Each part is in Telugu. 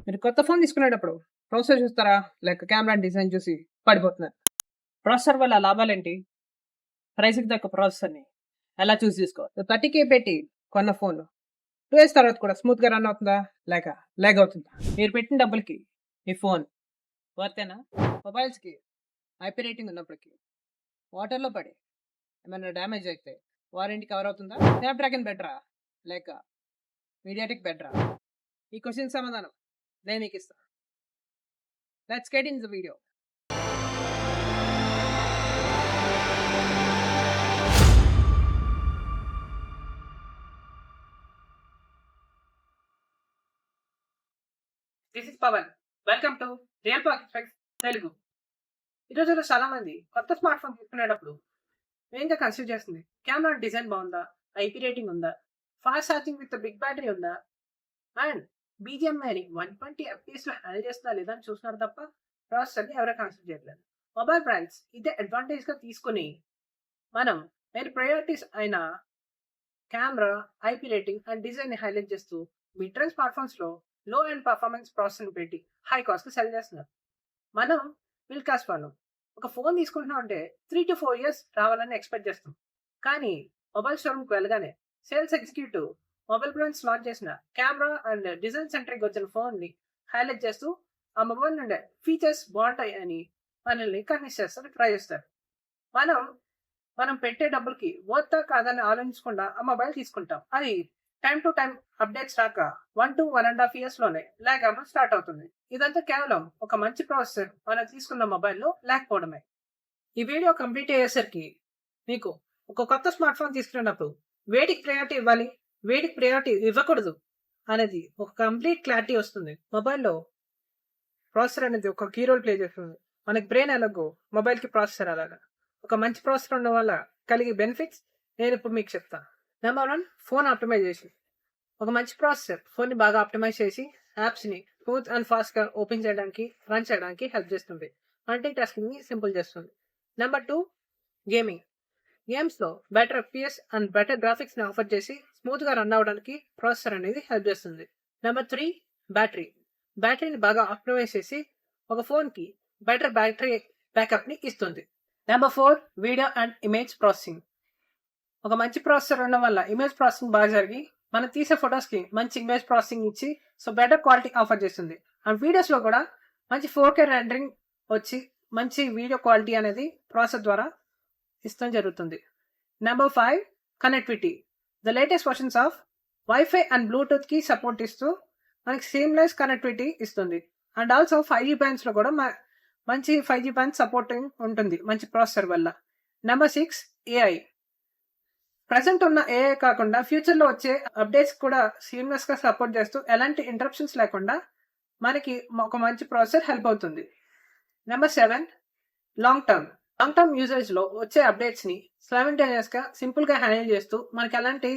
మీరు కొత్త ఫోన్ తీసుకునేటప్పుడు ప్రాసెసర్ చూస్తారా? లేక కెమెరా డిజైన్ చూసి పడిపోతున్నారు? ప్రాసెసర్ వల్ల లాభాలేంటి? ప్రైస్‌కి తగ్గ ప్రాసెసర్‌ని ఎలా చేసుకోవాలి? 30,000 పెట్టి కొన్న ఫోన్ 2 ఇయర్స్ తర్వాత కూడా స్మూత్‌గా రన్ అవుతుందా? లేక లాగ్ అవుతుందా? మీరు పెట్టిన డబ్బులకి ఈ ఫోన్ వర్తేనా? మొబైల్స్‌కి ఐపీ రేటింగ్ ఉన్నప్పటికీ వాటర్‌లో పడి ఏమైనా డ్యామేజ్ అయితే వారంటీ కవర్ అవుతుందా? స్నాప్‌డ్రాగన్ బెటరా? లేక మీడియాటెక్ బెటరా? ఈ క్వెషన్‌కి సమాధానం నేను మీకు ఇస్తా. Let's get in the video. This is Pavan. Welcome to Real Perfect Telugu. ఈ రోజుల్లో చాలా మంది కొత్త స్మార్ట్ ఫోన్ తీసుకునేటప్పుడు మెయిన్గా కన్సిడర్ చేస్తుంది కెమెరా డిజైన్ బాగుందా, ఐపీ రేటింగ్ ఉందా, fast charging with big battery ఉందా, అండ్ బీజిఎంఐని 120 ఎఫ్పిఎస్లో హ్యాండిల్ చేస్తుందా లేదా అని చూస్తున్నారు తప్ప ప్రాసెసర్ని ఎవరైనా కన్సిడర్ చేయట్లేదు. మొబైల్ బ్రాండ్స్ ఇదే అడ్వాంటేజ్గా తీసుకుని మనం మెయిన్ ప్రయారిటీస్ అయిన కెమెరా, ఐపీ రేటింగ్ అండ్ డిజైన్ని హైలైట్ చేస్తూ మిడ్ రేంజ్ స్మార్ట్ ఫోన్స్లో లో అండ్ పర్ఫార్మెన్స్ ప్రాసెసర్ని పెట్టి హై కాస్ట్కి సెల్ చేస్తున్నారు. మనం మిడిల్ క్లాస్ వాళ్ళం ఒక ఫోన్ తీసుకుంటున్నాం అంటే 3 to 4 years రావాలని ఎక్స్పెక్ట్ చేస్తాం. కానీ మొబైల్ షోరూమ్కి వెళ్ళగానే sales executive mobile brands launch చేసిన కెమెరా అండ్ డిజైన్ సెంట్రిక్ వచ్చిన ఫోన్ని హైలైట్ చేస్తూ ఆ మొబైల్ నుండే ఫీచర్స్ బాగుంటాయి అని మనల్ని కన్విన్స్ చేస్తారు, ట్రై చేస్తారు. మనం మనం పెట్టే డబ్బులకి వర్తా కాదని ఆలోచించకుండా ఆ మొబైల్ తీసుకుంటాం. అది టైం టు టైం అప్డేట్స్ రాక 1 to 1.5 years లోనే ల్యాగ్ అవ్వడం స్టార్ట్ అవుతుంది. ఇదంతా కేవలం ఒక మంచి ప్రాసెసర్ మనం తీసుకున్న మొబైల్లో లేకపోవడమే. ఈ వీడియో కంప్లీట్ అయ్యేసరికి మీకు ఒక కొత్త స్మార్ట్ ఫోన్ తీసుకున్నప్పుడు వేటికి ప్రయారిటీ ఇవ్వాలి, వేటికి ప్రయారిటీ ఇవ్వకూడదు అనేది ఒక కంప్లీట్ క్లారిటీ వస్తుంది. మొబైల్లో ప్రాసెసర్ అనేది ఒక కీ రోల్ ప్లే చేస్తుంది. మనకి బ్రెయిన్ ఎలాగో మొబైల్కి ప్రాసెసర్ అలాగా. ఒక మంచి ప్రాసెసర్ ఉండడం వల్ల కలిగే బెనిఫిట్స్ నేను ఇప్పుడు మీకు చెప్తాను. Number 1, phone optimization. ఒక మంచి ప్రాసెసర్ ఫోన్ని బాగా ఆప్టిమైజ్ చేసి యాప్స్ని స్మూత్ అండ్ ఫాస్ట్గా ఓపెన్ చేయడానికి, రన్ చేయడానికి హెల్ప్ చేస్తుంది. మల్టీ టాస్కింగ్ని సింపుల్ చేస్తుంది. Number 2, gaming. గేమ్స్లో బెటర్ ఎఫ్పిఎస్ అండ్ బెటర్ గ్రాఫిక్స్ని ఆఫర్ చేసి స్మూత్గా రన్ అవ్వడానికి ప్రాసెసర్ అనేది హెల్ప్ చేస్తుంది. Number 3, battery. బ్యాటరీని బాగా ఆప్టిమైజ్ చేసి ఒక ఫోన్కి బెటర్ బ్యాటరీ బ్యాకప్ని ఇస్తుంది. Number 4, video and image processing. ఒక మంచి ప్రాసెసర్ ఉండడం వల్ల ఇమేజ్ ప్రాసెసింగ్ బాగా జరిగి మనం తీసే ఫొటోస్కి మంచి ఇమేజ్ ప్రాసెసింగ్ ఇచ్చి సో బెటర్ క్వాలిటీ ఆఫర్ చేస్తుంది. అండ్ వీడియోస్లో కూడా మంచి 4K రెండరింగ్ వచ్చి మంచి వీడియో క్వాలిటీ అనేది ప్రాసెసర్ ద్వారా ఇష్టం జరుగుతుంది. Number 5, connectivity. The latest versions of wifi and బ్లూటూత్కి సపోర్ట్ ఇస్తూ మనకి సీమ్లెస్ కనెక్టివిటీ ఇస్తుంది. అండ్ ఆల్సో 5G బ్యాండ్స్లో కూడా మంచి 5G బ్యాండ్ సపోర్టింగ్ ఉంటుంది మంచి ప్రాసెసర్ వల్ల. Number 6, AI. ప్రజెంట్ ఉన్న ఏఐ కాకుండా ఫ్యూచర్లో వచ్చే అప్డేట్స్ కూడా సీమ్లెస్గా సపోర్ట్ చేస్తూ ఎలాంటి ఇంటరప్షన్స్ లేకుండా మనకి ఒక మంచి ప్రాసెసర్ హెల్ప్ అవుతుంది. నెంబర్ 7, లాంగ్ టర్మ్ యూజేజ్లో వచ్చే అప్డేట్స్ని సైమల్టేనియస్గా సింపుల్గా హ్యాండిల్ చేస్తూ మనకి ఎలాంటి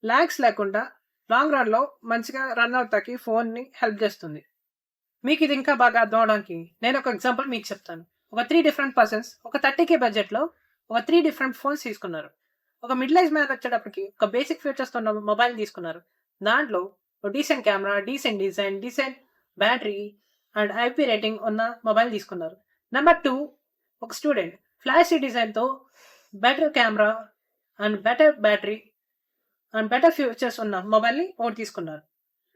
ల్యాగ్స్ లేకుండా లాంగ్ రన్లో మంచిగా రన్ అవుతాకి ఫోన్ని హెల్ప్ చేస్తుంది. మీకు ఇది ఇంకా బాగా అర్థం అవడానికి నేను ఒక ఎగ్జాంపుల్ మీకు చెప్తాను. ఒక 3 different పర్సన్స్ ఒక 30K బడ్జెట్లో ఒక 3 different ఫోన్స్ తీసుకున్నారు. ఒక మిడిల్ ఏజ్ మ్యాన్ వచ్చేటప్పటికి ఒక బేసిక్ ఫీచర్స్తో ఉన్న మొబైల్ తీసుకున్నారు. దాంట్లో decent camera, decent design, decent battery and IP rating ఉన్న మొబైల్ తీసుకున్నారు. నెంబర్ 2, ఒక స్టూడెంట్ ఫ్లాషీ డిజైన్తో better camera and better battery and better features ఉన్న మొబైల్ని ఒకటి తీసుకున్నారు.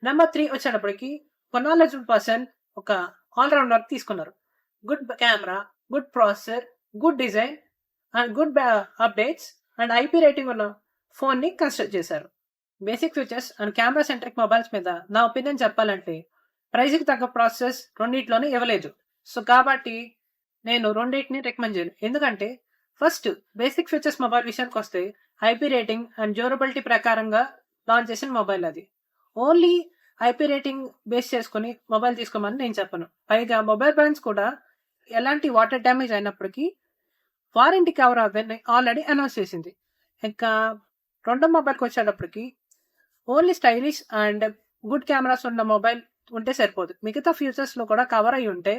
నెంబర్ 3 వచ్చేటప్పటికి ఒక నాలెడ్జబుల్ పర్సన్ ఒక ఆల్రౌండర్ తీసుకున్నారు. Good camera, good processor, good design and good updates and IP rating ఉన్న ఫోన్ని కన్సిడర్ చేశారు. Basic features and camera centric mobiles మీద నా ఒపీనియన్ చెప్పాలంటే ప్రైస్కి తగ్గ ప్రాసెస్ రెండింటిలోనే ఇవ్వలేదు. సో కాబట్టి నేను రెండింటిని రికమెండ్ చేయను. ఎందుకంటే ఫస్ట్ బేసిక్ ఫీచర్స్ మొబైల్ విషయానికి వస్తే ఐపీ రేటింగ్ అండ్ డ్యూరబిలిటీ ప్రకారంగా లాంచ్ చేసిన మొబైల్ అది. ఓన్లీ ఐపీ రేటింగ్ బేస్ చేసుకుని మొబైల్ తీసుకోమని నేను చెప్పను. పైగా మొబైల్ బ్రాండ్స్ కూడా ఎలాంటి వాటర్ డ్యామేజ్ అయినప్పటికీ వారంటీ కవర్ అవుతుందని ఆల్రెడీ అనౌన్స్ చేసింది. ఇంకా రెండో మొబైల్కి వచ్చేటప్పటికి only stylish and good cameras ఉన్న మొబైల్ ఉంటే సరిపోదు, మిగతా ఫీచర్స్లో కూడా కవర్ అయ్యి ఉంటే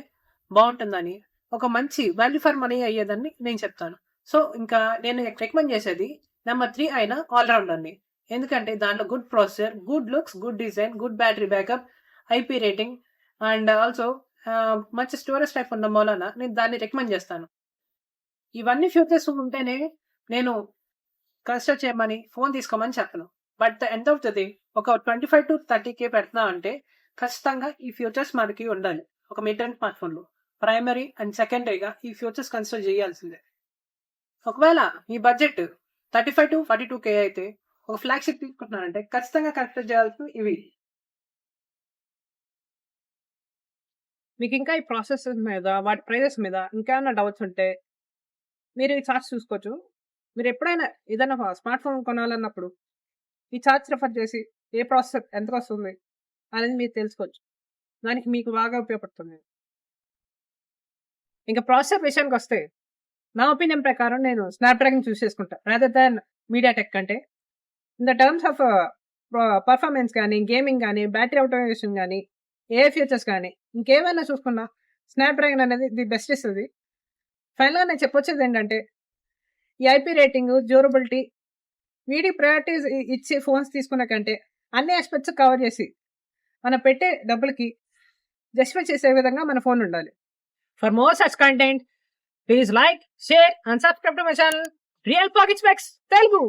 బాగుంటుందని ఒక మంచి వాల్యూ ఫర్ మనీ అయ్యేదని నేను చెప్తాను. సో ఇంకా నేను రికమెండ్ చేసేది నెంబర్ 3 అయిన ఆల్రౌండర్ని. ఎందుకంటే దాంట్లో good processor, good looks, good design, good battery backup IP rating and also మంచి స్టోరేజ్ టైప్ ఉన్న మూలన నేను దాన్ని రికమెండ్ చేస్తాను. ఇవన్నీ ఫ్యూచర్స్ ఉంటేనే నేను కన్సిడర్ చేయమని ఫోన్ తీసుకోమని చెప్పను. But the end of the day ఒక 25 to 30K పెడతా అంటే ఖచ్చితంగా ఈ ఫ్యూచర్స్ మనకి ఉండాలి. ఒక మిడ్ రేంజ్ స్మార్ట్ ఫోన్లో ప్రైమరీ అండ్ సెకండరీగా ఈ ఫ్యూచర్స్ కన్సిడర్ చేయాల్సిందే. ఒకవేళ మీ బడ్జెట్ 35 to 42K అయితే ఒక ఫ్లాగ్షిప్ తీసుకుంటున్నారంటే ఖచ్చితంగా కన్సిడర్ చేయాల్సింది ఇవి. మీకు ఇంకా ఈ ప్రాసెసెస్ మీద వాటి ప్రైజెస్ మీద ఇంకేమైనా డౌట్స్ ఉంటే మీరు ఈ చార్ట్స్ చూసుకోవచ్చు. మీరు ఎప్పుడైనా ఏదైనా స్మార్ట్ ఫోన్ కొనాలన్నప్పుడు ఈ చార్ట్స్ రెఫర్ చేసి ఏ ప్రాసెసర్ ఎంతకు వస్తుంది అనేది మీరు తెలుసుకోవచ్చు. దానికి మీకు బాగా ఉపయోగపడుతుంది. ఇంకా ప్రాసెసర్ విషయానికి వస్తే నా ఒపీనియన్ ప్రకారం నేను స్నాప్డ్రాగన్ చూస్ చేసుకుంటా రాదర్ దాన్ మీడియాటెక్ కంటే. In the terms of performance కానీ, గేమింగ్ కానీ, బ్యాటరీ ఆటోమేషన్ కానీ, ఏ ఫీచర్స్ కానీ ఇంకేమైనా చూసుకున్నా స్నాప్డ్రాగన్ అనేది ది బెస్ట్ ఇస్తుంది. ఫైనల్గా నేను చెప్పొచ్చేది ఏంటంటే ఈ ఐపీ రేటింగ్, డ్యూరబిలిటీ వీటి ప్రయారిటీస్ ఇచ్చి ఫోన్స్ తీసుకున్న కంటే అన్ని ఆస్పెక్ట్స్ కవర్ చేసి మనం పెట్టే డబ్బులకి జస్టిఫై చేసే విధంగా మన ఫోన్ ఉండాలి. For more such content please like, share and subscribe to my channel real pocket specs Telugu.